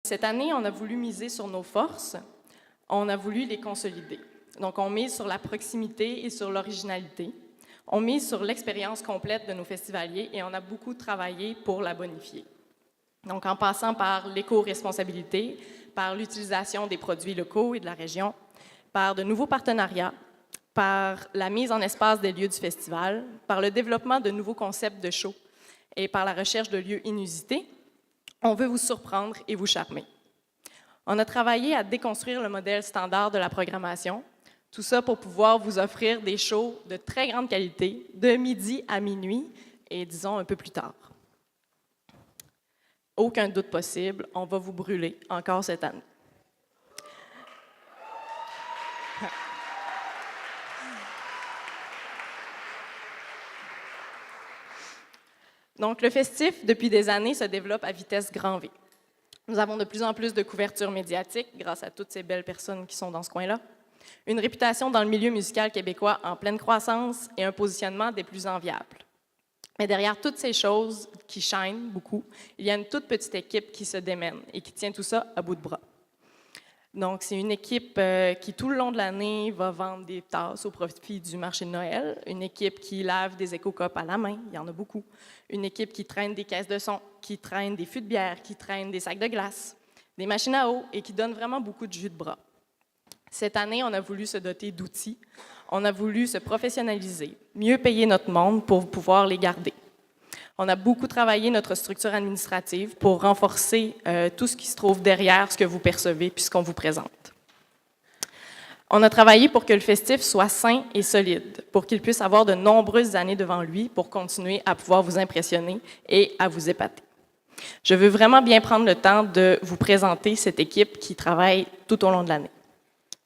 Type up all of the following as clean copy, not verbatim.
Cette année, on a voulu miser sur nos forces, on a voulu les consolider. Donc, on mise sur la proximité et sur l'originalité. On mise sur l'expérience complète de nos festivaliers et on a beaucoup travaillé pour la bonifier. Donc, en passant par l'éco-responsabilité, par l'utilisation des produits locaux et de la région, par de nouveaux partenariats, par la mise en espace des lieux du festival, par le développement de nouveaux concepts de show et par la recherche de lieux inusités, on veut vous surprendre et vous charmer. On a travaillé à déconstruire le modèle standard de la programmation, tout ça pour pouvoir vous offrir des shows de très grande qualité, de midi à minuit et disons un peu plus tard. Aucun doute possible, on va vous brûler encore cette année. Donc, le festif, depuis des années, se développe à vitesse grand V. Nous avons de plus en plus de couverture médiatique grâce à toutes ces belles personnes qui sont dans ce coin-là, une réputation dans le milieu musical québécois en pleine croissance et un positionnement des plus enviables. Mais derrière toutes ces choses qui shinent beaucoup, il y a une toute petite équipe qui se démène et qui tient tout ça à bout de bras. Donc, c'est une équipe qui, tout le long de l'année, va vendre des tasses au profit du marché de Noël, une équipe qui lave des éco-copes à la main, il y en a beaucoup, une équipe qui traîne des caisses de son, qui traîne des fûts de bière, qui traîne des sacs de glace, des machines à eau et qui donne vraiment beaucoup de jus de bras. Cette année, on a voulu se doter d'outils, on a voulu se professionnaliser, mieux payer notre monde pour pouvoir les garder. On a beaucoup travaillé notre structure administrative pour renforcer tout ce qui se trouve derrière ce que vous percevez puis ce qu'on vous présente. On a travaillé pour que le festif soit sain et solide, pour qu'il puisse avoir de nombreuses années devant lui pour continuer à pouvoir vous impressionner et à vous épater. Je veux vraiment bien prendre le temps de vous présenter cette équipe qui travaille tout au long de l'année.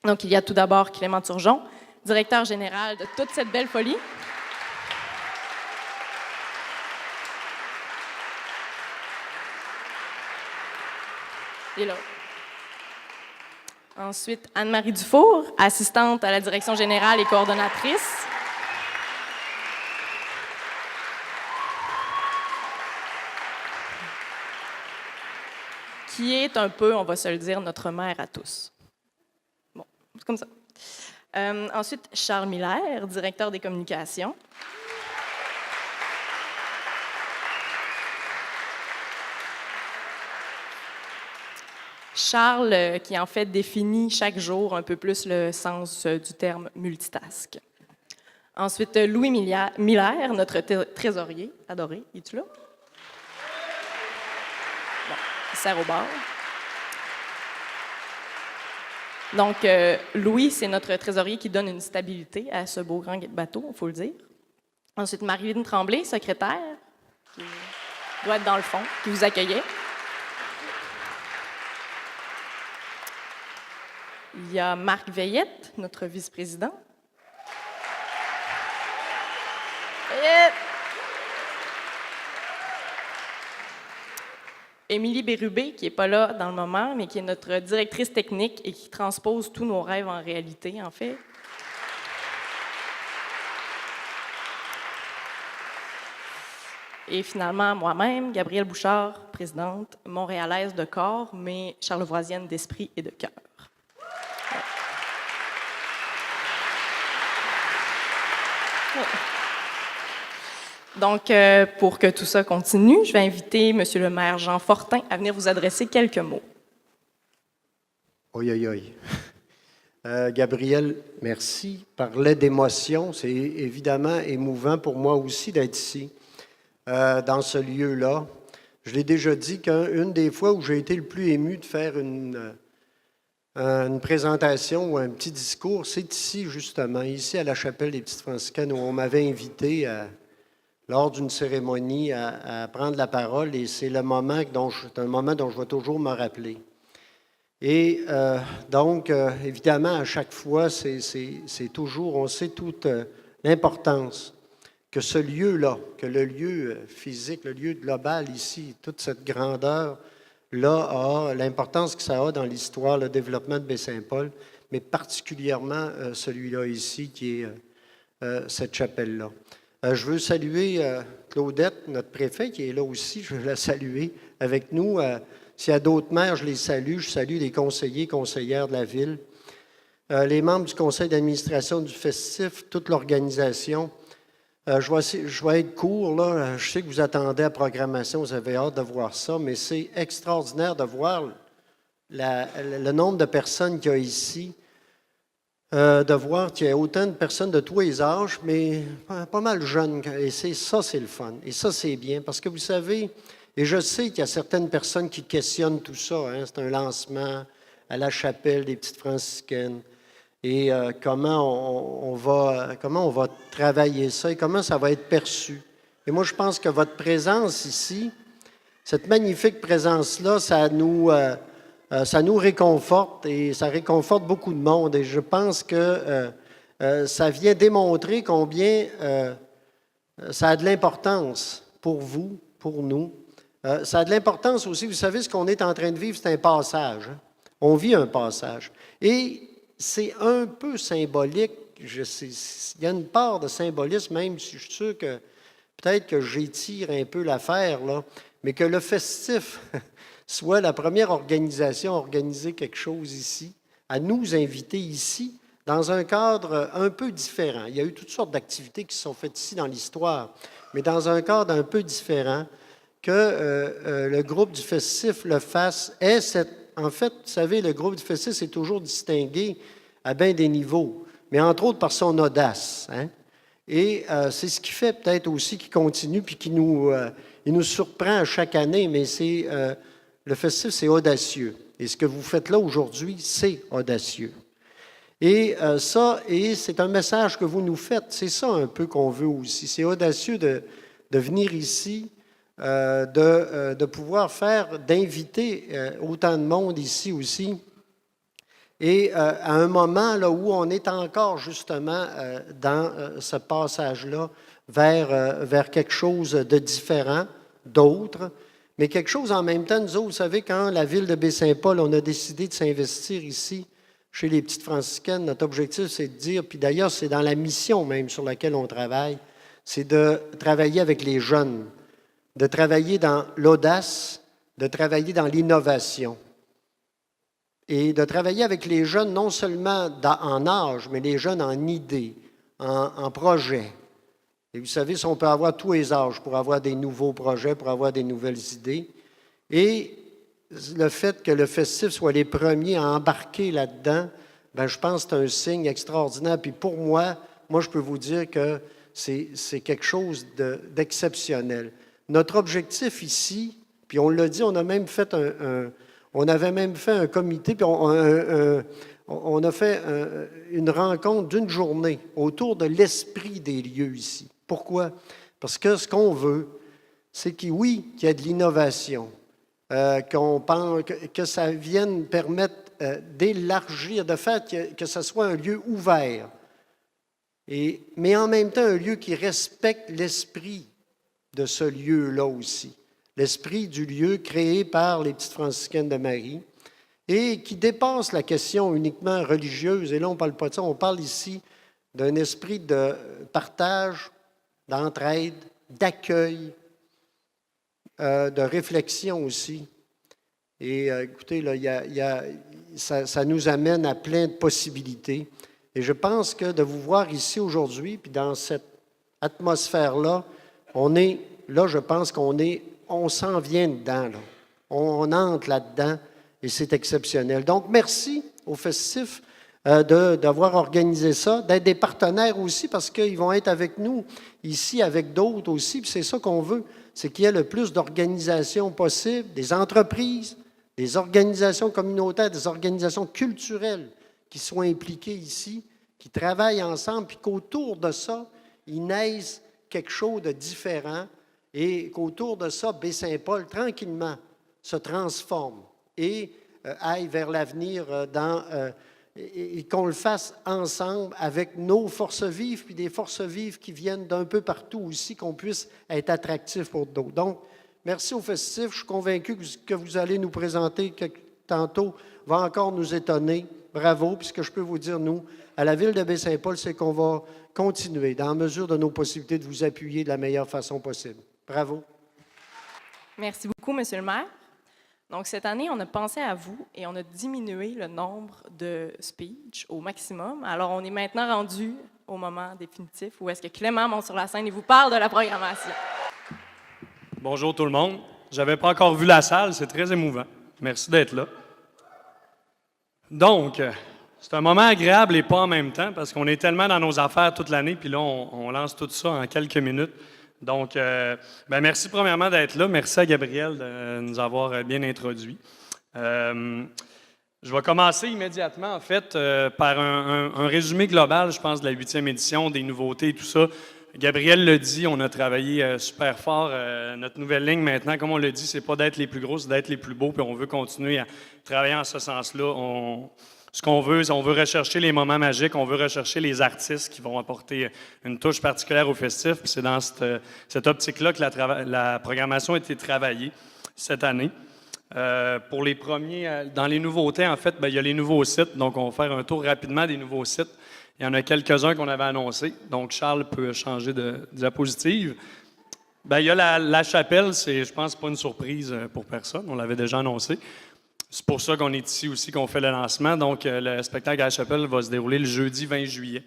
Donc, il y a tout d'abord Clément Turgeon, directeur général de toute cette belle folie. Il est là. Ensuite, Anne-Marie Dufour, assistante à la direction générale et coordonnatrice. Qui est un peu, on va se le dire, notre mère à tous. Bon, c'est comme ça. Ensuite, Charles Miller, directeur des communications. Charles, qui en fait définit chaque jour un peu plus le sens du terme multitask. Ensuite, Louis Miller, notre trésorier, adoré, es-tu là? Bon, il sert au bar. Donc, Louis, c'est notre trésorier qui donne une stabilité à ce beau grand bateau, il faut le dire. Ensuite, Marilyn Tremblay, secrétaire, qui doit être dans le fond, qui vous accueillait. Il y a Marc Veillette, notre vice-président. Veillette! Émilie Bérubé, qui n'est pas là dans le moment, mais qui est notre directrice technique et qui transpose tous nos rêves en réalité, en fait. Et finalement, moi-même, Gabrielle Bouchard, présidente, montréalaise de corps, mais charlevoisienne d'esprit et de cœur. Donc, pour que tout ça continue, je vais inviter M. le maire Jean Fortin à venir vous adresser quelques mots. Oi, oi, oi. Gabrielle, merci. Parlait d'émotion. C'est évidemment émouvant pour moi aussi d'être ici, dans ce lieu-là. Je l'ai déjà dit qu'une des fois où j'ai été le plus ému de faire une présentation ou un petit discours, c'est ici, justement, ici à la chapelle des Petites Franciscaines, où on m'avait invité lors d'une cérémonie à prendre la parole, et c'est un moment dont je vais toujours me rappeler. Et donc, évidemment, à chaque fois, c'est toujours, on sait toute l'importance que ce lieu-là, que le lieu physique, le lieu global ici, toute cette grandeur, là, a l'importance que ça a dans l'histoire, le développement de Baie-Saint-Paul, mais particulièrement celui-là ici, qui est cette chapelle-là. Je veux saluer Claudette, notre préfet, qui est là aussi. Je veux la saluer avec nous. S'il y a d'autres maires, je les salue. Je salue les conseillers, conseillères de la ville, les membres du conseil d'administration du festif, toute l'organisation. Je vais être court, là. Je sais que vous attendez la programmation, vous avez hâte de voir ça, mais c'est extraordinaire de voir le nombre de personnes qu'il y a ici, de voir qu'il y a autant de personnes de tous les âges, mais pas mal jeunes. Et ça, c'est le fun. Et ça, c'est bien, parce que vous savez, et je sais qu'il y a certaines personnes qui questionnent tout ça. Hein, c'est un lancement à la chapelle des Petites Franciscaines. Et comment on va travailler ça et comment ça va être perçu. Et moi, je pense que votre présence ici, cette magnifique présence-là, ça nous réconforte et ça réconforte beaucoup de monde. Et je pense que ça vient démontrer combien ça a de l'importance pour vous, pour nous. Ça a de l'importance aussi, vous savez, ce qu'on est en train de vivre, c'est un passage. Hein? On vit un passage. Et c'est un peu symbolique. Il y a une part de symbolisme, même si je suis sûr que peut-être que j'étire un peu l'affaire, là, mais que le festif soit la première organisation à organiser quelque chose ici, à nous inviter ici, dans un cadre un peu différent. Il y a eu toutes sortes d'activités qui se sont faites ici dans l'histoire, mais dans un cadre un peu différent, que le groupe du festif le fasse. En fait, vous savez, le groupe du festif s'est toujours distingué à bien des niveaux, mais entre autres par son audace. Hein? Et c'est ce qui fait peut-être aussi qu'il continue puis il nous surprend à chaque année, mais le festif, c'est audacieux. Et ce que vous faites là aujourd'hui, c'est audacieux. Et c'est un message que vous nous faites. C'est ça un peu qu'on veut aussi. C'est audacieux de venir ici, de pouvoir d'inviter autant de monde ici aussi. Et à un moment là, où on est encore justement dans ce passage-là vers quelque chose de différent, d'autre, mais quelque chose en même temps, nous autres, vous savez, quand la ville de Baie-Saint-Paul, on a décidé de s'investir ici, chez les Petites Franciscaines, notre objectif, c'est de dire, puis d'ailleurs, c'est dans la mission même sur laquelle on travaille, c'est de travailler avec les jeunes, de travailler dans l'audace, de travailler dans l'innovation. Et de travailler avec les jeunes, non seulement en âge, mais les jeunes en idées, en projets. Et vous savez, si on peut avoir tous les âges pour avoir des nouveaux projets, pour avoir des nouvelles idées. Et le fait que le festif soit les premiers à embarquer là-dedans, bien, je pense que c'est un signe extraordinaire. Puis pour moi, je peux vous dire que c'est quelque chose d'exceptionnel. Notre objectif ici, puis on l'a dit, on a même fait on avait même fait un comité, puis on a fait une rencontre d'une journée autour de l'esprit des lieux ici. Pourquoi? Parce que ce qu'on veut, c'est qu'il y a de l'innovation, que ça vienne permettre d'élargir, de faire que ce soit un lieu ouvert, mais en même temps un lieu qui respecte l'esprit de ce lieu-là aussi. L'esprit du lieu créé par les Petites Franciscaines de Marie et qui dépasse la question uniquement religieuse. Et là, on ne parle pas de ça, on parle ici d'un esprit de partage, d'entraide, d'accueil, de réflexion aussi. Et écoutez, là, ça nous amène à plein de possibilités. Et je pense que de vous voir ici aujourd'hui, puis dans cette atmosphère-là, je pense on s'en vient dedans, là. On entre là-dedans et c'est exceptionnel. Donc, merci au festif d'avoir organisé ça, d'être des partenaires aussi parce qu'ils vont être avec nous ici, avec d'autres aussi. Puis c'est ça qu'on veut, c'est qu'il y ait le plus d'organisations possible, des entreprises, des organisations communautaires, des organisations culturelles qui soient impliquées ici, qui travaillent ensemble, puis qu'autour de ça, il naisse quelque chose de différent et qu'autour de ça, Baie-Saint-Paul, tranquillement, se transforme et aille vers l'avenir et qu'on le fasse ensemble avec nos forces vives, puis des forces vives qui viennent d'un peu partout aussi, qu'on puisse être attractif pour d'autres. Donc, Merci au festif. Je suis convaincu que vous allez nous présenter tantôt va encore nous étonner. Bravo. Puis ce que je peux vous dire, nous, à la Ville de Baie-Saint-Paul, c'est qu'on va continuer, dans la mesure de nos possibilités, de vous appuyer de la meilleure façon possible. Bravo. Merci beaucoup, Monsieur le maire. Donc, cette année, on a pensé à vous et on a diminué le nombre de speeches au maximum. Alors, on est maintenant rendu au moment définitif où est-ce que Clément monte sur la scène et vous parle de la programmation. Bonjour tout le monde. J'avais pas encore vu la salle, c'est très émouvant. Merci d'être là. Donc, c'est un moment agréable et pas en même temps parce qu'on est tellement dans nos affaires toute l'année, puis là, on lance tout ça en quelques minutes. Donc, merci premièrement d'être là. Merci à Gabriel de nous avoir bien introduits. Je vais commencer immédiatement, en fait, par un résumé global, je pense, de la 8e édition, des nouveautés et tout ça. Gabriel l'a dit, on a travaillé super fort. Notre nouvelle ligne maintenant, comme on l'a dit, c'est pas d'être les plus gros, c'est d'être les plus beaux, puis on veut continuer à travailler en ce sens-là. Ce qu'on veut, c'est on veut rechercher les moments magiques, on veut rechercher les artistes qui vont apporter une touche particulière au festif. Puis c'est dans cette optique-là que la programmation a été travaillée cette année. Pour les premiers, dans les nouveautés, en fait, il y a les nouveaux sites. Donc, on va faire un tour rapidement des nouveaux sites. Il y en a quelques-uns qu'on avait annoncés. Donc, Charles peut changer de diapositive. Il y a la chapelle, je pense, pas une surprise pour personne. On l'avait déjà annoncé. C'est pour ça qu'on est ici aussi, qu'on fait le lancement. Donc, le spectacle à la chapelle va se dérouler le jeudi 20 juillet.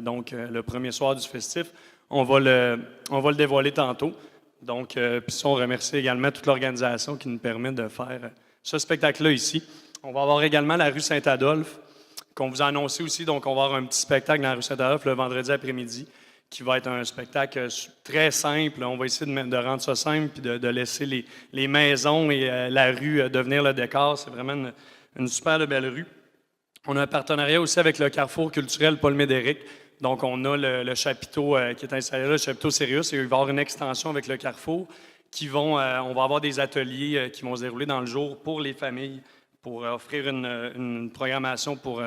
Donc, le premier soir du festif. On va le dévoiler tantôt. Donc, puis ça, on remercie également toute l'organisation qui nous permet de faire ce spectacle-là ici. On va avoir également la rue Saint-Adolphe, qu'on vous a annoncé aussi. Donc, on va avoir un petit spectacle dans la rue Saint-Adolphe le vendredi après-midi, qui va être un spectacle très simple. On va essayer de rendre ça simple puis de laisser les maisons et la rue devenir le décor. C'est vraiment une super belle rue. On a un partenariat aussi avec le Carrefour culturel Paul Médéric. Donc, on a le chapiteau qui est installé là, le chapiteau Sirius, et il va y avoir une extension avec le Carrefour on va avoir des ateliers qui vont se dérouler dans le jour pour les familles, pour offrir une programmation pour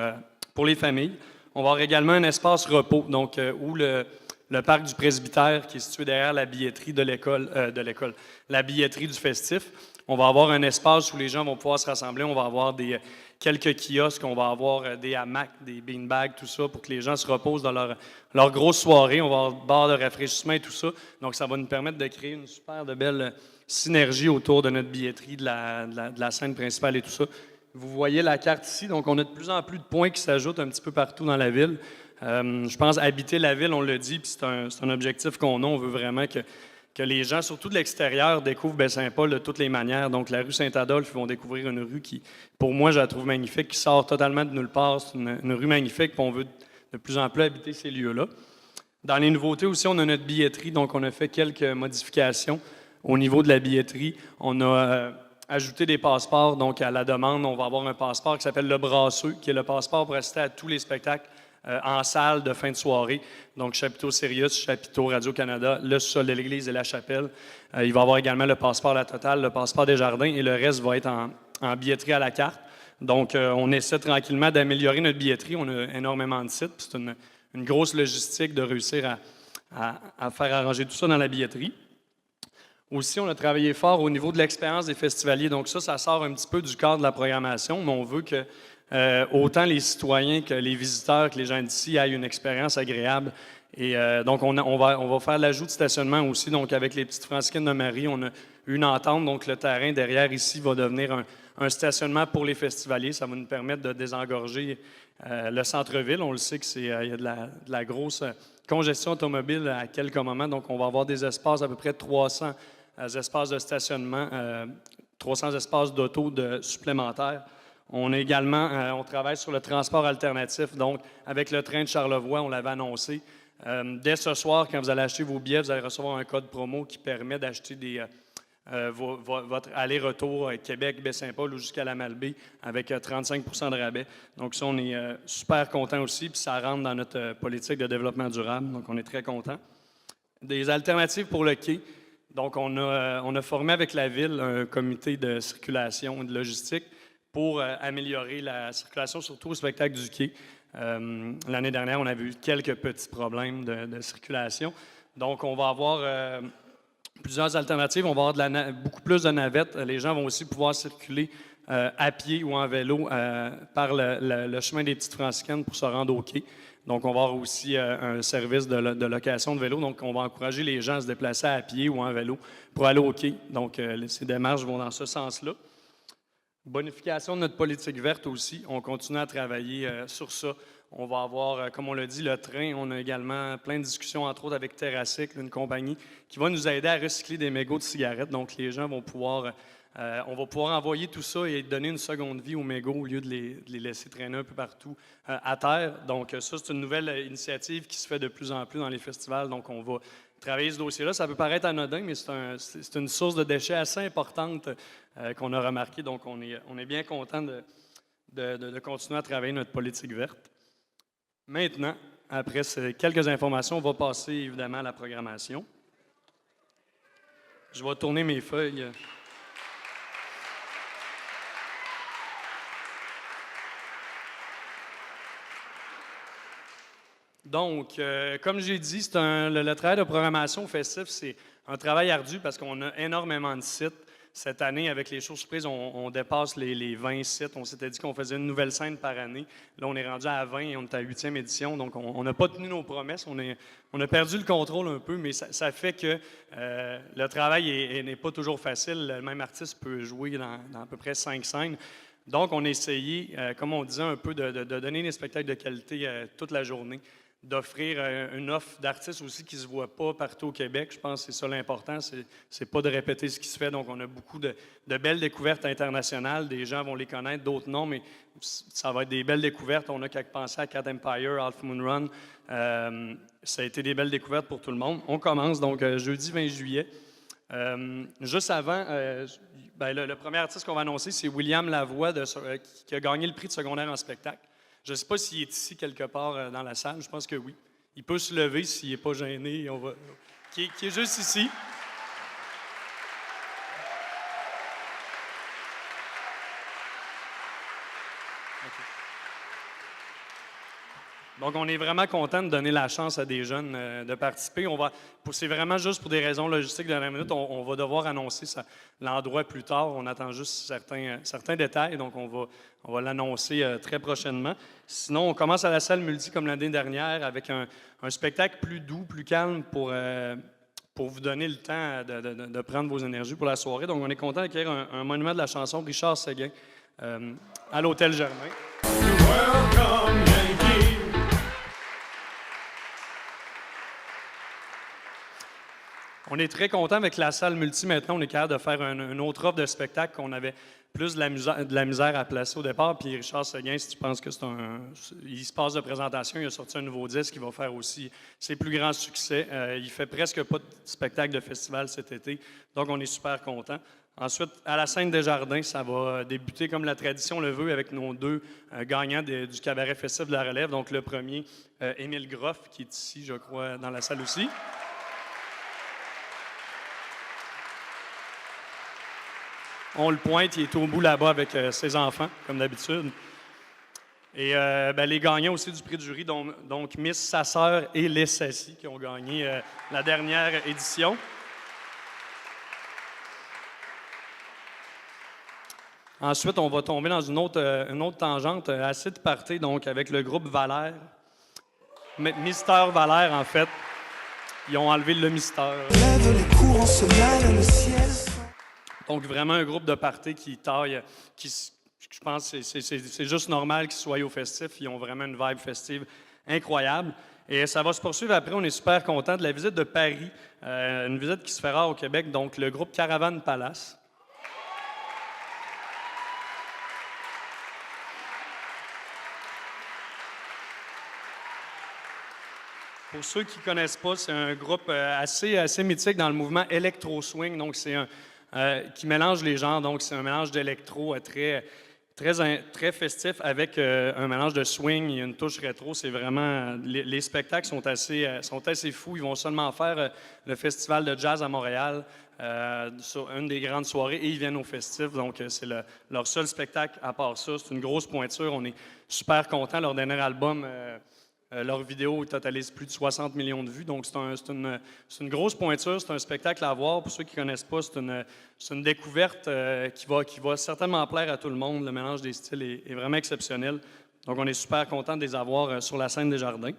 les familles. On va avoir également un espace repos, donc où le parc du presbytère, qui est situé derrière la billetterie de l'école, la billetterie du festif. On va avoir un espace où les gens vont pouvoir se rassembler. On va avoir quelques kiosques, on va avoir des hamacs, des beanbags, tout ça, pour que les gens se reposent dans leur grosse soirée. On va avoir barre de rafraîchissement et tout ça. Donc, ça va nous permettre de créer une super belle synergie autour de notre billetterie, de la scène principale et tout ça. Vous voyez la carte ici. Donc, on a de plus en plus de points qui s'ajoutent un petit peu partout dans la ville. Je pense habiter la ville, on le dit, puis c'est un objectif qu'on a. On veut vraiment que les gens, surtout de l'extérieur, découvrent Baie-Saint-Paul de toutes les manières. Donc, la rue Saint-Adolphe, ils vont découvrir une rue qui, pour moi, je la trouve magnifique, qui sort totalement de nulle part. C'est une rue magnifique, puis on veut de plus en plus habiter ces lieux-là. Dans les nouveautés aussi, on a notre billetterie. Donc, on a fait quelques modifications au niveau de la billetterie. On a ajouté des passeports. Donc, à la demande, on va avoir un passeport qui s'appelle le Brasseux, qui est le passeport pour assister à tous les spectacles en salle de fin de soirée. Donc, chapiteau Sirius, chapiteau Radio-Canada, le sol de l'église et la chapelle. Il va y avoir également le passeport La Totale, le passeport Desjardins, et le reste va être en billetterie à la carte. Donc, on essaie tranquillement d'améliorer notre billetterie. On a énormément de sites. C'est une grosse logistique de réussir à faire arranger tout ça dans la billetterie. Aussi, on a travaillé fort au niveau de l'expérience des festivaliers. Donc ça sort un petit peu du cadre de la programmation, mais on veut que autant les citoyens que les visiteurs, que les gens d'ici aient une expérience agréable. Et donc, on va faire l'ajout de stationnement aussi. Donc, avec les petites franciscaines de Marie, on a une entente. Donc, le terrain derrière ici va devenir un stationnement pour les festivaliers. Ça va nous permettre de désengorger le centre-ville. On le sait qu'il y a de la grosse congestion automobile à quelques moments. Donc, on va avoir des espaces, à peu près 300 espaces de stationnement, 300 espaces d'auto supplémentaires. On a également, on travaille sur le transport alternatif. Donc, avec le train de Charlevoix, on l'avait annoncé. Dès ce soir, quand vous allez acheter vos billets, vous allez recevoir un code promo qui permet d'acheter votre aller-retour Québec-Baie-Saint-Paul ou jusqu'à la Malbaie avec 35 % de rabais. Donc, ça, on est super content aussi. Puis, ça rentre dans notre politique de développement durable. Donc, on est très content. Des alternatives pour le quai. Donc, on a formé avec la Ville un comité de circulation et de logistique pour améliorer la circulation, surtout au spectacle du quai. L'année dernière, on avait eu quelques petits problèmes de circulation. Donc, on va avoir plusieurs alternatives. On va avoir beaucoup plus de navettes. Les gens vont aussi pouvoir circuler à pied ou en vélo par le chemin des Petites Franciscaines pour se rendre au quai. Donc, on va avoir aussi un service de location de vélo. Donc, on va encourager les gens à se déplacer à pied ou en vélo pour aller au quai. Donc, ces démarches vont dans ce sens-là. Bonification de notre politique verte aussi. On continue à travailler sur ça. On va avoir, comme on l'a dit, le train. On a également plein de discussions, entre autres avec TerraCycle, une compagnie qui va nous aider à recycler des mégots de cigarettes. Donc, les gens vont pouvoir... on va pouvoir envoyer tout ça et donner une seconde vie aux mégots au lieu de les laisser traîner un peu partout à terre. Donc, ça, c'est une nouvelle initiative qui se fait de plus en plus dans les festivals. Donc, on va travailler ce dossier-là. Ça peut paraître anodin, mais c'est une source de déchets assez importante qu'on a remarqué. Donc, on est bien content de continuer à travailler notre politique verte. Maintenant, après ces quelques informations, on va passer évidemment à la programmation. Je vais tourner mes feuilles. Donc, comme j'ai dit, le travail de programmation festif, c'est un travail ardu parce qu'on a énormément de sites. Cette année, avec les shows surprises, on dépasse les 20 sites. On s'était dit qu'on faisait une nouvelle scène par année. Là, on est rendu à 20 et on est à la 8e édition. Donc, on n'a pas tenu nos promesses. On a perdu le contrôle un peu, mais ça fait que le travail n'est pas toujours facile. Le même artiste peut jouer dans à peu près 5 scènes. Donc, on a essayé, comme on disait, un peu de donner des spectacles de qualité toute la journée, d'offrir une offre d'artistes aussi qui ne se voit pas partout au Québec. Je pense que c'est ça l'important, c'est pas de répéter ce qui se fait. Donc, on a beaucoup de belles découvertes internationales. Des gens vont les connaître, d'autres non, mais ça va être des belles découvertes. On a qu'à penser à Cat Empire, Half Moon Run. Ça a été des belles découvertes pour tout le monde. On commence donc jeudi 20 juillet. Juste avant, le premier artiste qu'on va annoncer, c'est William Lavoie qui a gagné le prix de secondaire en spectacle. Je ne sais pas s'il est ici quelque part dans la salle. Je pense que oui. Il peut se lever s'il n'est pas gêné. Qui est juste ici. Okay. Donc, on est vraiment content de donner la chance à des jeunes de participer. C'est vraiment juste pour des raisons logistiques de la minute. On va devoir annoncer l'endroit plus tard. On attend juste certains détails, donc on va l'annoncer très prochainement. Sinon, on commence à la salle multi comme l'année dernière avec un spectacle plus doux, plus calme pour vous donner le temps de prendre vos énergies pour la soirée. Donc, on est content d'accueillir un monument de la chanson, Richard Séguin, à l'Hôtel Germain. Welcome, Yankee. On est très content avec la salle multi. Maintenant, on est capable de faire une autre offre de spectacle qu'on avait plus de la misère à placer au départ. Puis Richard Séguin, si tu penses que il se passe de présentation, il a sorti un nouveau disque qui va faire aussi ses plus grands succès. Il fait presque pas de spectacle de festival cet été, donc on est super content. Ensuite, à la scène des Jardins, ça va débuter comme la tradition le veut avec nos deux gagnants du cabaret festif de la relève. Donc le premier, Émile Groff, qui est ici, je crois, dans la salle aussi. On le pointe, il est au bout là-bas avec ses enfants, comme d'habitude. Et les gagnants aussi du prix du jury, donc Miss Sasseur et Les Sassy, qui ont gagné la dernière édition. Ensuite, on va tomber dans une autre tangente, Acid Party, donc avec le groupe Valère. Mister Valère, en fait. Ils ont enlevé le mystère. Lève les courants, se mêle le ciel. Donc, vraiment un groupe de party qui taille, je pense que c'est juste normal qu'ils soient au festif. Ils ont vraiment une vibe festive incroyable. Et ça va se poursuivre après. On est super contents de la visite de Paris, une visite qui se fait rare au Québec. Donc, le groupe Caravane Palace. Pour ceux qui ne connaissent pas, c'est un groupe assez mythique dans le mouvement électro-swing. Donc, c'est qui mélange les genres. Donc, c'est un mélange d'électro très festif avec un mélange de swing et une touche rétro. C'est vraiment... Les spectacles sont assez fous. Ils vont seulement faire le festival de jazz à Montréal, sur une des grandes soirées, et ils viennent au festif. Donc, c'est leur seul spectacle à part ça. C'est une grosse pointure. On est super contents. Leur dernier album... Leurs vidéos totalisent plus de 60 millions de vues, donc c'est une grosse pointure, c'est un spectacle à voir. Pour ceux qui ne connaissent pas, c'est une découverte qui va certainement plaire à tout le monde. Le mélange des styles est vraiment exceptionnel. Donc on est super content de les avoir sur la scène des Jardins.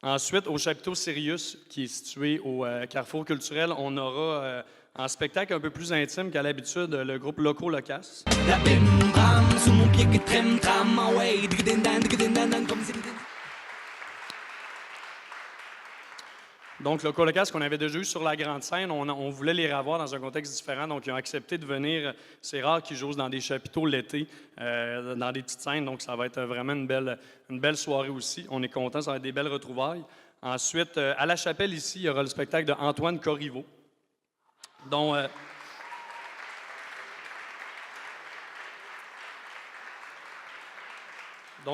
Ensuite, au chapiteau Sirius, qui est situé au Carrefour culturel, on aura en spectacle un peu plus intime qu'à l'habitude le groupe Loco Locas. La bim bam sous mon pied qui trem tram en way digdindan comme si. Donc, Loco Locas, qu'on avait déjà eu sur la grande scène, on voulait les revoir dans un contexte différent. Donc, ils ont accepté de venir. C'est rare qu'ils jouent dans des chapiteaux l'été, dans des petites scènes. Donc, ça va être vraiment une belle soirée aussi. On est content, ça va être des belles retrouvailles. Ensuite, à la chapelle ici, il y aura le spectacle de Antoine Corriveau, dont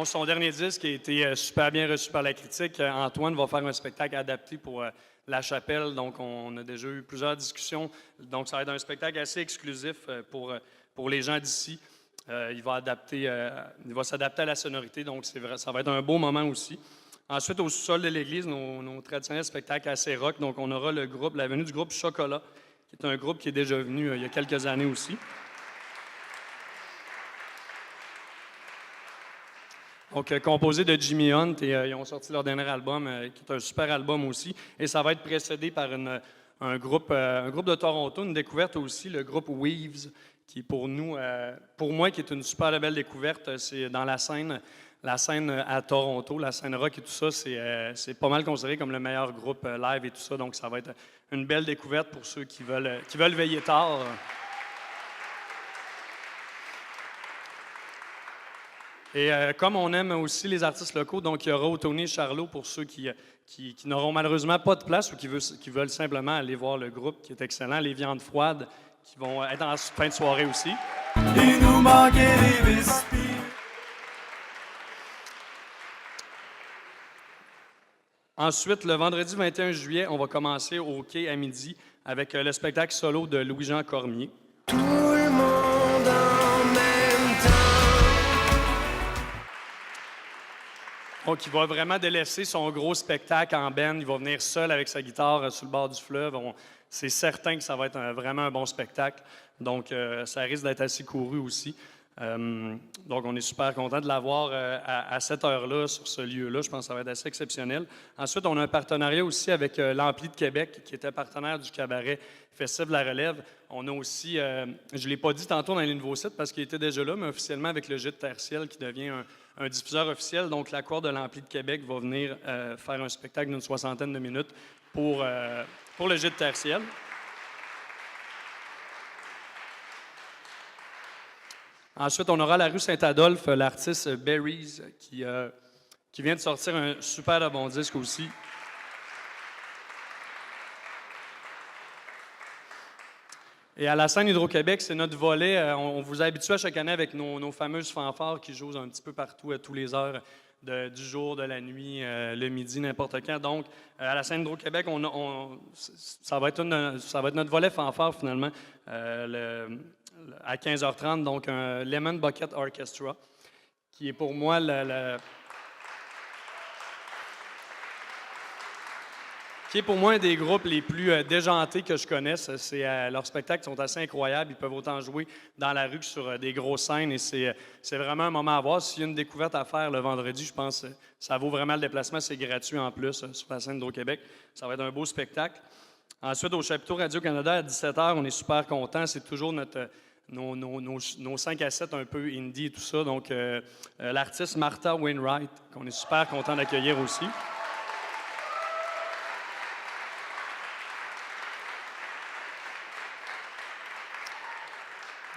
son dernier disque a été super bien reçu par la critique. Antoine va faire un spectacle adapté pour la chapelle. Donc, on a déjà eu plusieurs discussions. Donc, ça va être un spectacle assez exclusif pour les gens d'ici. Il va s'adapter à la sonorité. Donc, ça va être un beau moment aussi. Ensuite, au sous-sol de l'église, nos traditionnels spectacles assez rock. Donc, on aura la venue du groupe Chocolat, qui est un groupe qui est déjà venu il y a quelques années aussi. Donc, composé de Jimmy Hunt, et ils ont sorti leur dernier album, qui est un super album aussi. Et ça va être précédé par un groupe de Toronto, une découverte aussi, le groupe Weaves, qui pour moi, qui est une super belle découverte. C'est dans la scène à Toronto, la scène rock et tout ça, c'est pas mal considéré comme le meilleur groupe live et tout ça. Donc, ça va être une belle découverte pour ceux qui veulent veiller tard. Et comme on aime aussi les artistes locaux, donc il y aura Tony Charlot pour ceux qui n'auront malheureusement pas de place ou qui veulent simplement aller voir le groupe qui est excellent, les Viandes Froides, qui vont être en fin de soirée aussi. Il nous manquait des biscuits. Ensuite, le vendredi 21 juillet, on va commencer au quai à midi avec le spectacle solo de Louis-Jean Cormier. Tout le monde en même temps. Donc, il va vraiment délaisser son gros spectacle en band. Il va venir seul avec sa guitare sur le bord du fleuve. C'est certain que ça va être vraiment un bon spectacle. Donc, ça risque d'être assez couru aussi. Donc, on est super content de l'avoir à cette heure-là, sur ce lieu-là. Je pense que ça va être assez exceptionnel. Ensuite, on a un partenariat aussi avec l'Ampli de Québec, qui était partenaire du cabaret Festif de la Relève. On a aussi, je ne l'ai pas dit tantôt dans les nouveaux sites parce qu'il était déjà là, mais officiellement avec le Gîte Terre-Ciel qui devient un diffuseur officiel. Donc, la cour de l'Ampli de Québec va venir faire un spectacle d'une 60aine de minutes pour le Gîte Terre-Ciel. Ensuite, on aura la rue Saint-Adolphe, l'artiste Berries, qui vient de sortir un super bon disque aussi. Et à la scène Hydro-Québec, c'est notre volet. On vous a habitué à chaque année avec nos fameuses fanfares qui jouent un petit peu partout, à toutes les heures du jour, de la nuit, le midi, n'importe quand. Donc, à la scène Hydro-Québec, ça va être notre volet fanfare finalement. À 15h30, donc un Lemon Bucket Orchestra, qui est pour moi qui est pour moi un des groupes les plus déjantés que je connaisse. Leurs spectacles sont assez incroyables. Ils peuvent autant jouer dans la rue que sur des grosses scènes et c'est vraiment un moment à voir. S'il y a une découverte à faire le vendredi, je pense que ça vaut vraiment le déplacement. C'est gratuit en plus sur la scène d'Hydro-Québec. Ça va être un beau spectacle. Ensuite, au chapiteau Radio-Canada, à 17h, on est super contents. C'est toujours nos 5 à 7 un peu indie et tout ça. Donc, l'artiste Martha Wainwright, qu'on est super content d'accueillir aussi.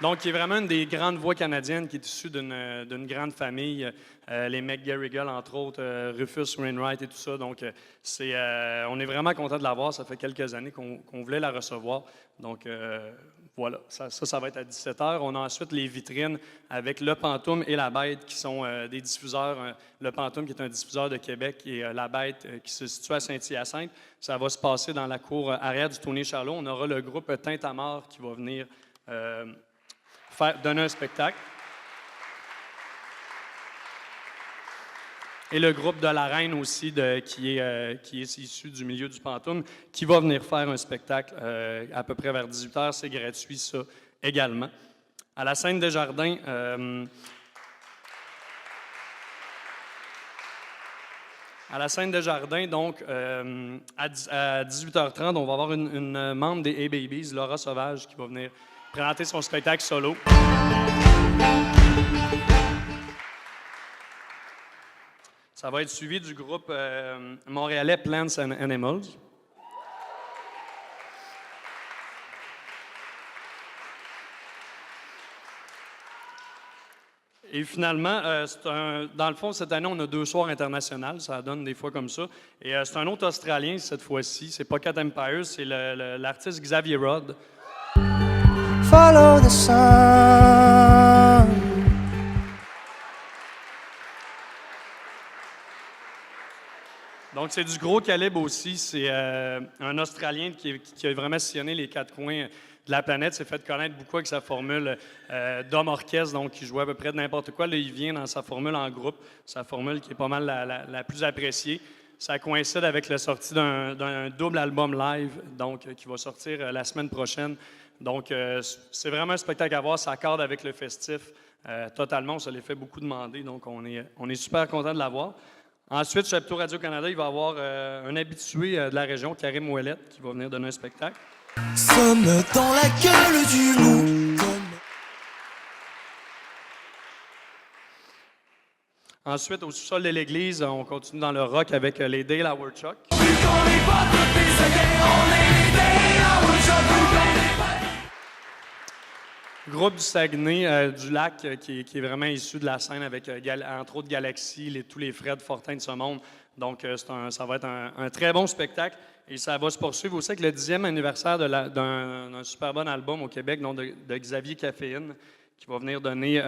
Donc, qui est vraiment une des grandes voix canadiennes qui est issue d'une grande famille. Les McGarrigle, entre autres, Rufus Wainwright et tout ça. Donc, on est vraiment content de l'avoir. Ça fait quelques années qu'on voulait la recevoir. Donc, voilà, ça va être à 17h. On a ensuite les vitrines avec Le Pantoum et La Bête qui sont des diffuseurs. Le Pantoum qui est un diffuseur de Québec et La Bête qui se situe à Saint-Hyacinthe. Ça va se passer dans la cour arrière du Tony Charlot. On aura le groupe Tintamarre qui va venir donner un spectacle. Et le groupe de la Reine aussi, qui est issu du milieu du pantoum, qui va venir faire un spectacle à peu près vers 18h. C'est gratuit, ça, également. À la scène des Jardins, donc, à 18h30, on va avoir une membre des A-Babies, Laura Sauvage, qui va venir présenter son spectacle solo. Ça va être suivi du groupe montréalais Plants and Animals. Et finalement, dans le fond, cette année, on a 2 soirs internationaux. Ça donne des fois comme ça. Et c'est un autre Australien cette fois-ci. C'est pas Cat Empire, c'est l'artiste Xavier Rod. Follow the sun. Donc, c'est du gros calibre aussi. C'est un Australien qui a vraiment sillonné les 4 coins de la planète. S'est fait connaître beaucoup avec sa formule d'homme orchestre, donc qui jouait à peu près de n'importe quoi. Là, il vient dans sa formule en groupe, sa formule qui est pas mal la plus appréciée. Ça coïncide avec la sortie d'un double album live, donc qui va sortir la semaine prochaine. Donc, c'est vraiment un spectacle à voir. Ça accorde avec le festif totalement. On se l'est fait beaucoup demander, donc on est super content de l'avoir. Ensuite, Chapiteau Radio-Canada, il va y avoir un habitué de la région, Karim Ouellette, qui va venir donner un spectacle. Somme dans la gueule du loup. Ensuite, au sous-sol de l'église, on continue dans le rock avec les Dale Howard Chuck. Groupe du Saguenay, du lac, qui est vraiment issu de la scène avec, entre autres, Galaxy, tous les Fred Fortin de ce monde. Donc, ça va être un très bon spectacle. Et ça va se poursuivre aussi avec le 10e anniversaire d'un super bon album au Québec, donc de Xavier Caféine, qui va venir donner...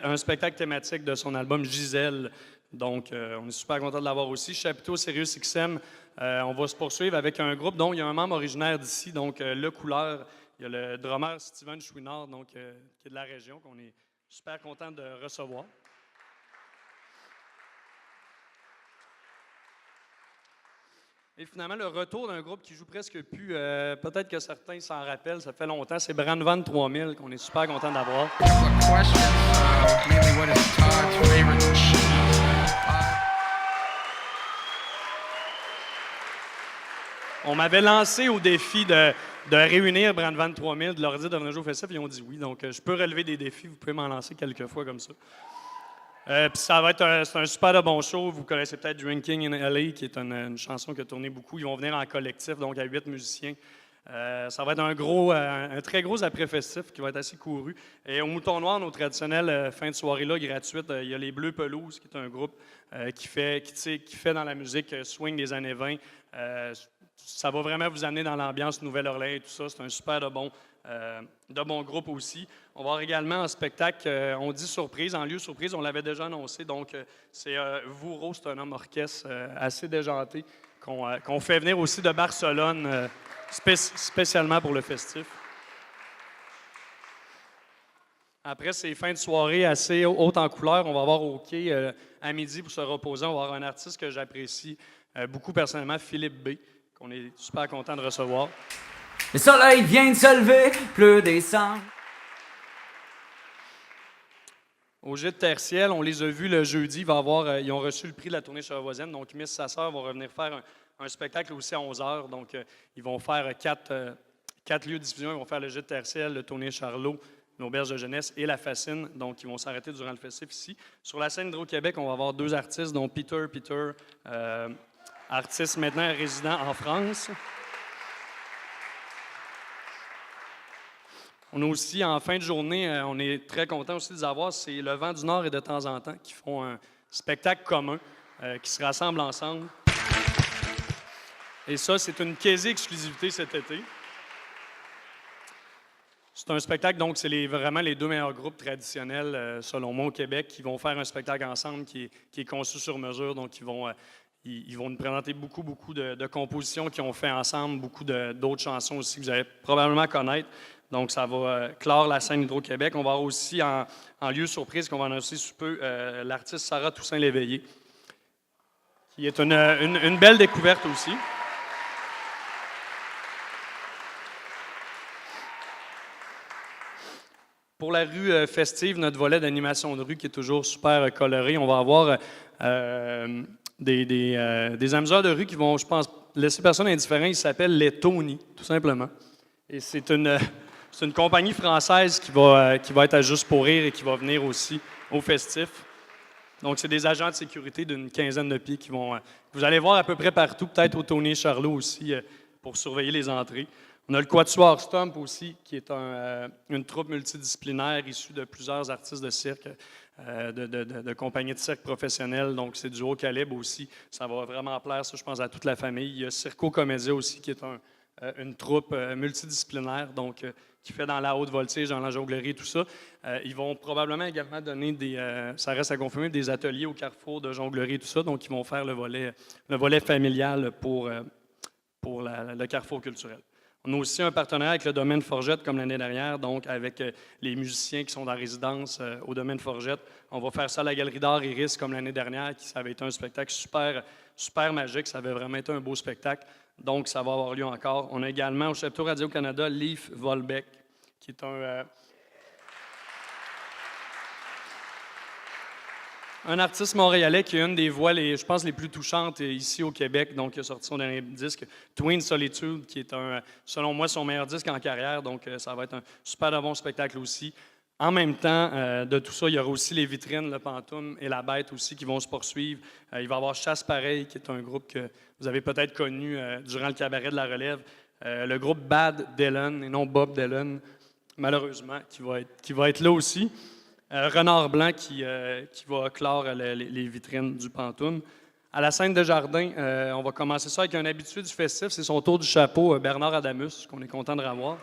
un spectacle thématique de son album Gisèle. Donc, on est super content de l'avoir aussi. Chapiteau Sirius XM, on va se poursuivre avec un groupe dont il y a un membre originaire d'ici, donc Le Couleur. Il y a le drummer Steven Chouinard, donc, qui est de la région, qu'on est super content de recevoir. Et finalement, le retour d'un groupe qui joue presque plus, peut-être que certains s'en rappellent, ça fait longtemps, c'est Brandvan 3000, qu'on est super content d'avoir. On m'avait lancé au défi de réunir Brandvan 3000, de leur dire de venir jouer au festival, ils ont dit oui. Donc, je peux relever des défis, vous pouvez m'en lancer quelques fois comme ça. Puis ça va être c'est un super de bon show. Vous connaissez peut-être Drinking in LA, qui est une chanson qui a tourné beaucoup. Ils vont venir en collectif, donc à 8 musiciens. Ça va être un très gros après-festif qui va être assez couru. Et au Mouton Noir, nos traditionnelles fins de soirée-là gratuites, il y a les Bleus Pelouses, qui est un groupe qui fait dans la musique swing des années 20. Ça va vraiment vous amener dans l'ambiance Nouvelle-Orléans et tout ça. C'est un super de bon groupe aussi. On va avoir également un spectacle, on dit surprise, en lieu surprise, on l'avait déjà annoncé. Donc, c'est Vouro, c'est un homme orchestre assez déjanté qu'on fait venir aussi de Barcelone, spécialement pour le festif. Après ces fins de soirée assez hautes en couleur, on va avoir au quai à midi pour se reposer. On va avoir un artiste que j'apprécie beaucoup personnellement, Philippe B., qu'on est super content de recevoir. Le soleil vient de se lever, pleut des sangs. Au Gîte Terre-Ciel, on les a vus le jeudi. Ils ont reçu le prix de la tournée cherevoisienne. Donc, Miss Sasseur va revenir faire un spectacle aussi à 11h. Donc, ils vont faire 4 lieux de diffusion. Ils vont faire le Gîte Terre-Ciel, le Tournée Charlot, l'Auberge de jeunesse et la Fascine. Donc, ils vont s'arrêter durant le festif ici. Sur la scène d'Hydro-Québec, on va avoir 2 artistes, dont Peter, artiste maintenant résident en France. On a aussi, en fin de journée, on est très content aussi de les avoir, c'est Le Vent du Nord et de temps en temps qui font un spectacle commun, qui se rassemblent ensemble. Et ça, c'est une quasi-exclusivité cet été. C'est un spectacle, donc c'est vraiment les 2 meilleurs groupes traditionnels, selon moi, au Québec, qui vont faire un spectacle ensemble qui est conçu sur mesure. Donc, ils vont nous présenter beaucoup de compositions qu'ils ont fait ensemble, beaucoup d'autres chansons aussi que vous allez probablement connaître. Donc, ça va clore la scène Hydro-Québec. On va avoir aussi, en lieu surprise, qu'on va annoncer sous peu, l'artiste Sarah Toussaint-Léveillé, qui est une belle découverte aussi. Pour la rue festive, notre volet d'animation de rue qui est toujours super coloré, on va avoir des amuseurs de rue qui vont, je pense, laisser personne indifférent. Ils s'appellent les Tony, tout simplement. Et c'est une compagnie française qui va être à Juste pour rire et qui va venir aussi au festif. Donc, c'est des agents de sécurité d'une quinzaine de pieds qui vont... vous allez voir à peu près partout, peut-être au Tony et Charlot aussi, pour surveiller les entrées. On a le Quatuor Stomp aussi, qui est une troupe multidisciplinaire issue de plusieurs artistes de cirque, de compagnies de cirque professionnelles. Donc, c'est du haut calibre aussi. Ça va vraiment plaire, ça, je pense, à toute la famille. Il y a Circo Comédia aussi, qui est une troupe multidisciplinaire, donc qui fait dans la haute voltige, dans la jonglerie, tout ça. Ils vont probablement également donner ça reste à confirmer, des ateliers au Carrefour de jonglerie et tout ça. Donc, ils vont faire le volet familial pour le Carrefour culturel. On a aussi un partenariat avec le Domaine Forgette, comme l'année dernière, donc avec les musiciens qui sont en résidence au Domaine Forgette. On va faire ça à la Galerie d'art Iris, comme l'année dernière, ça avait été un spectacle super, super magique. Ça avait vraiment été un beau spectacle. Donc, ça va avoir lieu encore. On a également au chapiteau Radio-Canada, Leif Volbeck, qui est un artiste montréalais qui a une des voix, je pense, les plus touchantes ici au Québec. Donc, il a sorti son dernier disque, Twin Solitude, qui est, selon moi, son meilleur disque en carrière. Donc, ça va être un super bon spectacle aussi. En même temps de tout ça, il y aura aussi les vitrines, le Pantoum et la Bête aussi qui vont se poursuivre. Il va y avoir Chasse Pareil, qui est un groupe que vous avez peut-être connu durant le cabaret de la Relève. Le groupe Bad Dylan, et non Bob Dylan, malheureusement, qui va être là aussi. Renard Blanc qui va clore les vitrines du Pantoum. À la scène de Jardin, on va commencer ça avec un habitué du festif. C'est son tour du chapeau, Bernard Adamus, qu'on est content de revoir.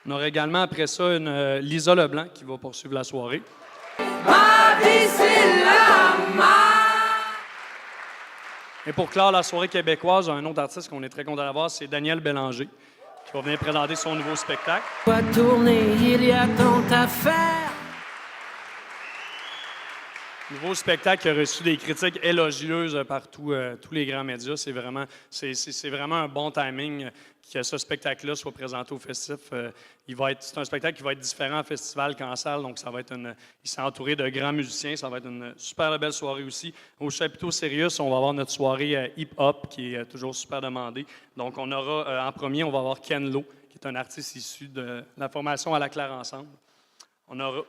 On aura également après ça une Lisa Leblanc qui va poursuivre la soirée. Ma vie, c'est la Et pour clore la soirée québécoise, un autre artiste qu'on est très content d'avoir, c'est Daniel Bélanger, qui va venir présenter son nouveau spectacle. Va tourner, il y a tant à faire. Nouveau spectacle qui a reçu des critiques élogieuses par tous les grands médias. C'est vraiment un bon timing que ce spectacle-là soit présenté au festif. C'est un spectacle qui va être différent en festival qu'en salle, donc ça va être il s'est entouré de grands musiciens. Ça va être une super belle soirée aussi. Au chapiteau Sirius, on va avoir notre soirée hip-hop qui est toujours super demandée. Donc on aura en premier, on va avoir Ken Lo, qui est un artiste issu de la formation À la Claire Ensemble. On aura...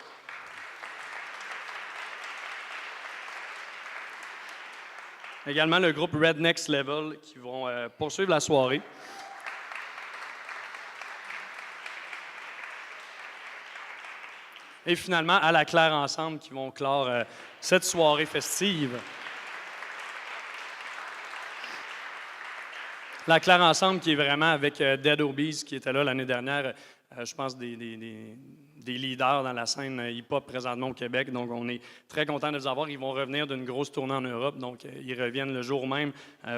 Également le groupe Red Next Level qui vont poursuivre la soirée. Et finalement, À la Claire Ensemble qui vont clore cette soirée festive. La Claire Ensemble qui est vraiment avec Dead Obies qui était là l'année dernière, je pense des leaders dans la scène hip-hop présentement au Québec. Donc, on est très content de les avoir. Ils vont revenir d'une grosse tournée en Europe. Donc, ils reviennent le jour même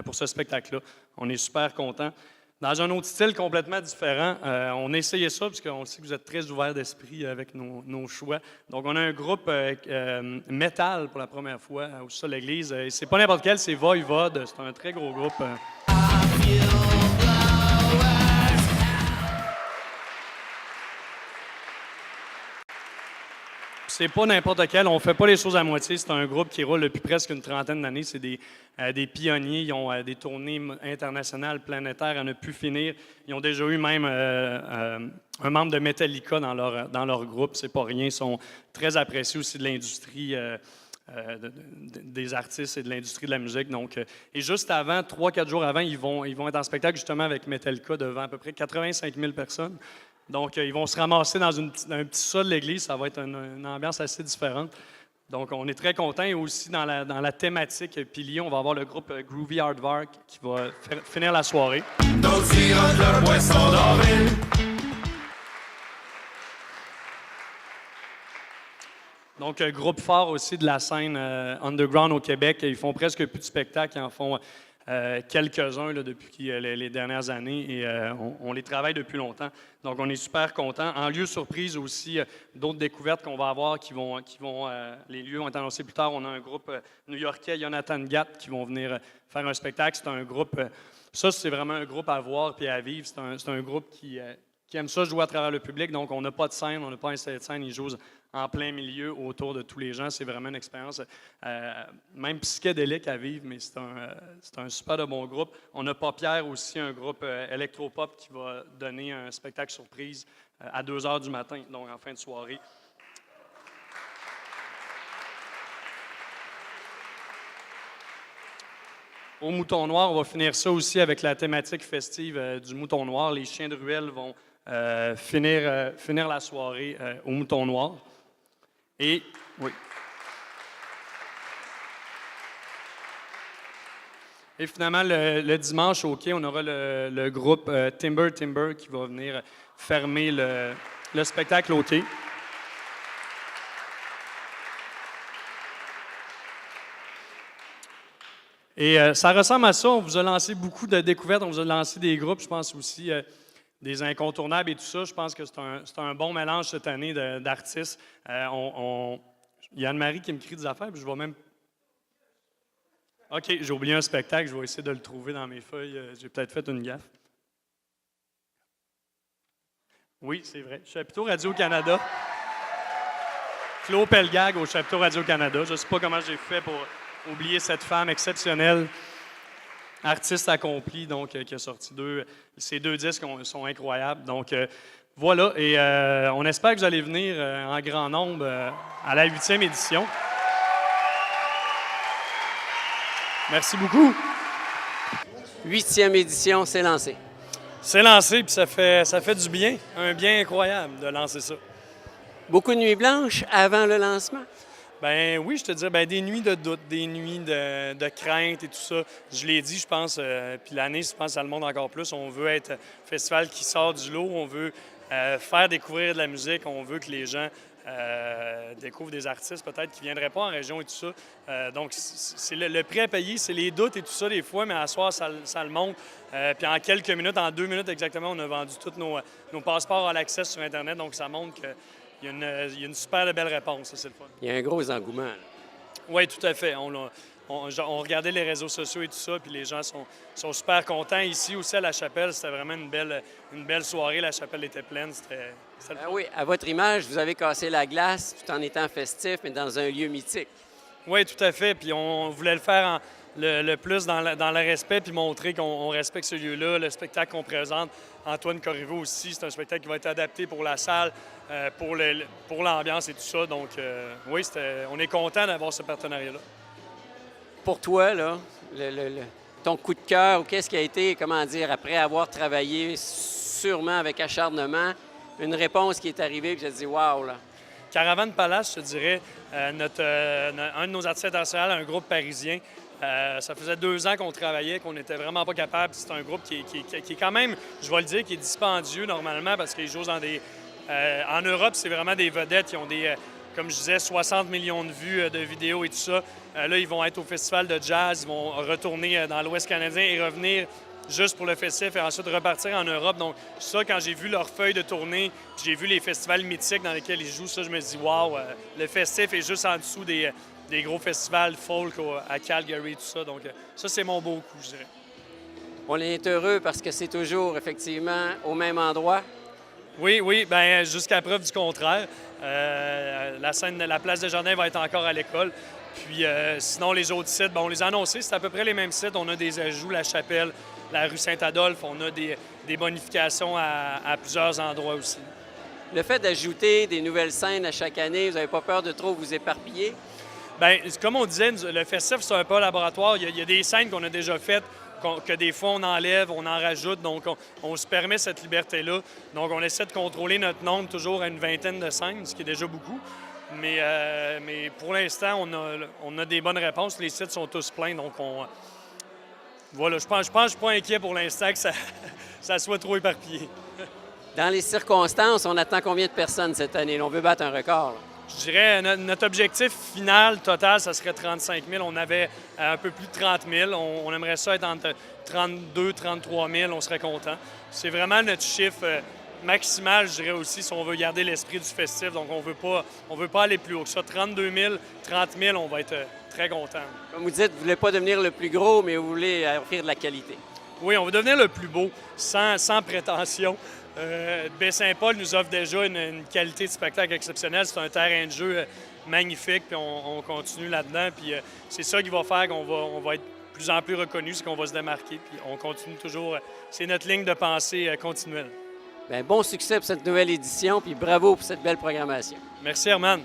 pour ce spectacle-là. On est super contents. Dans un autre style complètement différent, on a essayé ça parce qu'on sait que vous êtes très ouverts d'esprit avec nos choix. Donc, on a un groupe métal pour la première fois au sol de l'église. Et c'est pas n'importe quel, c'est Voivode. C'est un très gros groupe. C'est pas n'importe quel, on fait pas les choses à moitié. C'est un groupe qui roule depuis presque une trentaine d'années. C'est des pionniers. Ils ont des tournées internationales, planétaires à ne plus finir. Ils ont déjà eu même un membre de Metallica dans leur groupe. C'est pas rien. Ils sont très appréciés aussi de l'industrie des artistes et de l'industrie de la musique. Donc, et juste avant, 3-4 jours avant, ils vont être en spectacle justement avec Metallica devant à peu près 85 000 personnes. Donc, ils vont se ramasser dans un petit sol de l'église. Ça va être une ambiance assez différente. Donc, on est très contents. Et aussi, dans la thématique pilier, on va avoir le groupe Groovy Aardvark qui va finir la soirée. Donc, groupe fort aussi de la scène underground au Québec. Ils font presque plus de spectacles, ils en font quelques-uns là, depuis les dernières années et on les travaille depuis longtemps. Donc, on est super contents. En lieu surprise aussi, d'autres découvertes qu'on va avoir les lieux vont être annoncés plus tard. On a un groupe new-yorkais, Jonathan Gatt, qui vont venir faire un spectacle. C'est un groupe, ça c'est vraiment un groupe à voir et à vivre. C'est un groupe qui aime ça jouer à travers le public. Donc, on n'a pas de scène, on n'a pas un set de scène. Ils jouent en plein milieu autour de tous les gens. C'est vraiment une expérience même psychédélique à vivre, mais c'est un super de bon groupe. On a Paupière aussi, un groupe électropop qui va donner un spectacle surprise à 2 h du matin, donc en fin de soirée. Au Mouton Noir, on va finir ça aussi avec la thématique festive du Mouton Noir. Les chiens de ruelle vont finir la soirée au Mouton Noir. Et, oui. Et finalement, le dimanche, au quai, on aura le groupe Timber qui va venir fermer le spectacle au quai. Et ça ressemble à ça. On vous a lancé beaucoup de découvertes, on vous a lancé des groupes, je pense aussi des incontournables et tout ça. Je pense que c'est un bon mélange cette année d'artistes. Il y a Anne-Marie qui me crie des affaires, puis je vais même... OK, j'ai oublié un spectacle, je vais essayer de le trouver dans mes feuilles. J'ai peut-être fait une gaffe. Oui, c'est vrai. Chapiteau Radio-Canada. Claude Pelgag au Chapiteau Radio-Canada. Je ne sais pas comment j'ai fait pour oublier cette femme exceptionnelle, artiste accompli, donc qui a sorti ces 2 disques sont incroyables. Donc voilà, et on espère que vous allez venir en grand nombre à la 8e édition. Merci beaucoup. 8e édition, c'est lancé. C'est lancé, puis ça fait du bien, un bien incroyable de lancer ça. Beaucoup de nuits blanches avant le lancement? Ben oui, je te dirais, des nuits de doute, des nuits de crainte et tout ça. Je l'ai dit, je pense, puis l'année, je pense que ça le montre encore plus. On veut être un festival qui sort du lot, on veut faire découvrir de la musique, on veut que les gens découvrent des artistes peut-être qui ne viendraient pas en région et tout ça. Donc, c'est le prix à payer, c'est les doutes et tout ça des fois, mais à soir, ça le montre. Puis en quelques minutes, en 2 minutes exactement, on a vendu tous nos passeports à l'accès sur Internet, donc ça montre que il y a une super belle réponse, ça, c'est le fun. Il y a un gros engouement. Oui, tout à fait. On regardait les réseaux sociaux et tout ça, puis les gens sont super contents. Ici aussi, à La Chapelle, c'était vraiment une belle soirée. La Chapelle était pleine. C'était le fun. Oui, à votre image, vous avez cassé la glace tout en étant festif, mais dans un lieu mythique. Oui, tout à fait. Puis on voulait le faire le plus dans le respect, puis montrer qu'on respecte ce lieu-là. Le spectacle qu'on présente, Antoine Corriveau aussi, c'est un spectacle qui va être adapté pour la salle, pour l'ambiance et tout ça. Donc, oui, on est content d'avoir ce partenariat-là. Pour toi, là, ton coup de cœur, ou qu'est-ce qui a été, comment dire, après avoir travaillé sûrement avec acharnement, une réponse qui est arrivée, puis j'ai dit « wow », là. Caravane Palace, je te dirais, un de nos artistes internationaux, un groupe parisien. Ça faisait 2 ans qu'on travaillait, qu'on n'était vraiment pas capable. C'est un groupe qui est quand même, je vais le dire, qui est dispendieux normalement parce qu'ils jouent dans des... en Europe, c'est vraiment des vedettes qui ont des, comme je disais, 60 millions de vues de vidéos et tout ça. Là, ils vont être au festival de jazz, ils vont retourner dans l'Ouest canadien et revenir juste pour le festival et ensuite repartir en Europe. Donc ça, quand j'ai vu leur feuille de tournée, puis j'ai vu les festivals mythiques dans lesquels ils jouent, ça, je me dis, wow, le festif est juste en dessous des gros festivals folk à Calgary, tout ça. Donc ça, c'est mon beau coup, je dirais. On est heureux parce que c'est toujours, effectivement, au même endroit. Oui, bien, jusqu'à preuve du contraire. La place Desjardins va être encore à l'école. Puis sinon, les autres sites, on les a annoncés, c'est à peu près les mêmes sites. On a des ajouts, La Chapelle, la rue Saint-Adolphe, on a des bonifications à plusieurs endroits aussi. Le fait d'ajouter des nouvelles scènes à chaque année, vous n'avez pas peur de trop vous éparpiller? Bien, comme on disait, le festif, c'est un peu un laboratoire. Il y a des scènes qu'on a déjà faites, que des fois on enlève, on en rajoute, donc on se permet cette liberté-là. Donc on essaie de contrôler notre nombre toujours à une 20aine de scènes, ce qui est déjà beaucoup. Mais pour l'instant, on a des bonnes réponses. Les sites sont tous pleins, donc voilà, je pense que je ne suis pas inquiet pour l'instant que ça soit trop éparpillé. Dans les circonstances, on attend combien de personnes cette année? On veut battre un record. Là. Je dirais, notre objectif final, total, ça serait 35 000. On avait un peu plus de 30 000. On aimerait ça être entre 32 33 000. On serait content. C'est vraiment notre chiffre maximal, je dirais aussi, si on veut garder l'esprit du festif. Donc, on veut pas aller plus haut que ça. 32 000, 30 000, on va être très content. Comme vous dites, vous ne voulez pas devenir le plus gros, mais vous voulez offrir de la qualité. Oui, on veut devenir le plus beau, sans prétention. Baie-Saint-Paul nous offre déjà une qualité de spectacle exceptionnelle. C'est un terrain de jeu magnifique, puis on continue là-dedans. Puis c'est ça qui va faire qu'on va être de plus en plus reconnu, c'est qu'on va se démarquer, puis on continue toujours. C'est notre ligne de pensée continuelle. Bien, bon succès pour cette nouvelle édition, puis bravo pour cette belle programmation. Merci, Herman.